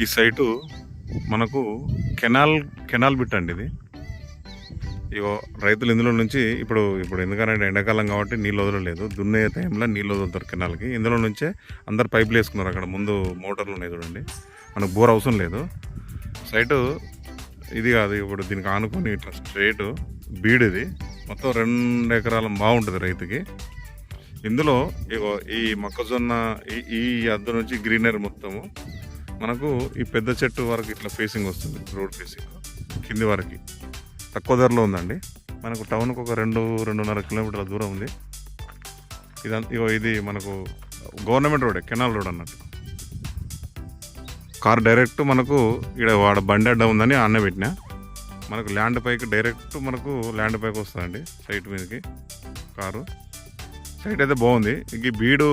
ఈ సైటు మనకు canal bit అండి ఇది. ఇగో రైతులు ఇందులో నుంచి ఇప్పుడు ఎందుకంటే ఎండాకాలం కాబట్టి నీళ్ళు వదలలేదు, దున్నే టైంలో నీళ్ళు వదులుతారు కెనాల్కి. ఇందులో నుంచే అందరు పైపులు వేసుకున్నారు. అక్కడ ముందు మోటార్లు ఉన్నాయి చూడండి, మనకు బోర్ అవసరం లేదు. సైటు ఇది కాదు, ఇప్పుడు దీనికి ఆనుకొని ఇట్లా స్ట్రేట్ బీడ్ ఇది మొత్తం 2 ఎకరాల బాగుంటుంది రైతుకి. ఇందులో ఇగో ఈ మొక్కజొన్న ఈ అద్దు నుంచి గ్రీనరీ మొత్తము మనకు ఈ పెద్ద చెట్టు వరకు ఇట్లా ఫేసింగ్ వస్తుంది, రోడ్ ఫేసింగ్ కింది వరకు తక్కువ ధరలో ఉందండి. మనకు టౌన్కి ఒక 2-2.5 కిలోమీటర్ల దూరం ఉంది. ఇది మనకు గవర్నమెంట్ రోడే, కెనాల్ రోడ్ అన్నట్టు. కార్ డైరెక్ట్ మనకు ఇక్కడ వాడ బండి అడ్డ ఉందని ఆన్నే పెట్టినా, మనకు ల్యాండ్ పైకి డైరెక్ట్ మనకు ల్యాండ్ పైకి వస్తుందండి సైట్ మీదకి కారు. సైట్ అయితే బాగుంది. ఈ బీడు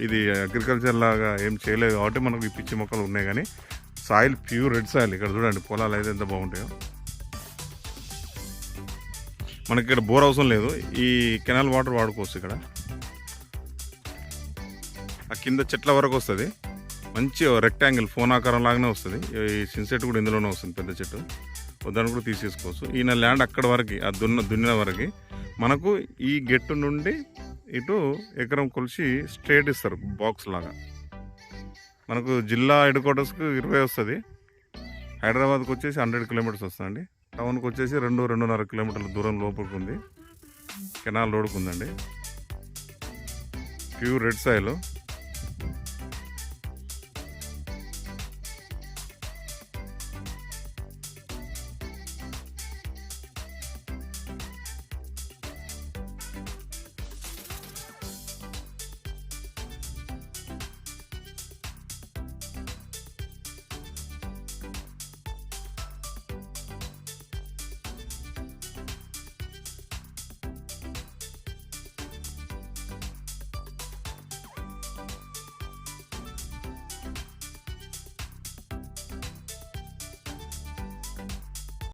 ఇది అగ్రికల్చర్ లాగా ఏం చేయలేదు కాబట్టి మనకు ఈ పిచ్చి మొక్కలు ఉన్నాయి, కానీ సాయిల్ ప్యూర్ రెడ్ సాయిల్. ఇక్కడ చూడండి పొలాలు అయితే ఎంత బాగుంటాయో. మనకి ఇక్కడ బోర్ అవసరం లేదు, ఈ కెనాల్ వాటర్ వాడుకోవచ్చు. ఇక్కడ ఆ కింద చెట్ల వరకు వస్తుంది, మంచి రెక్టాంగిల్ ఫోన్ ఆకారం లాగానే వస్తుంది. ఈ సిన్సెట్ కూడా ఇందులోనే వస్తుంది, పెద్ద చెట్టు. దాన్ని కూడా తీసేసుకోవచ్చు. ఈయన ల్యాండ్ అక్కడ వరకు ఆ దున్నిన వరకు మనకు ఈ గెట్టు నుండి ఇటు ఎకరం కొలిచి స్ట్రేట్ ఇస్తారు బాక్స్ లాగా. మనకు జిల్లా హెడ్ క్వార్టర్స్కి 20 వస్తుంది, హైదరాబాద్కి వచ్చేసి 100 కిలోమీటర్స్ వస్తుందండి. టౌన్కి వచ్చేసి 2-2.5 కిలోమీటర్ల దూరం లోపలికి ఉంది. కెనాల్ రోడ్కు ఉందండి. Pure red soil.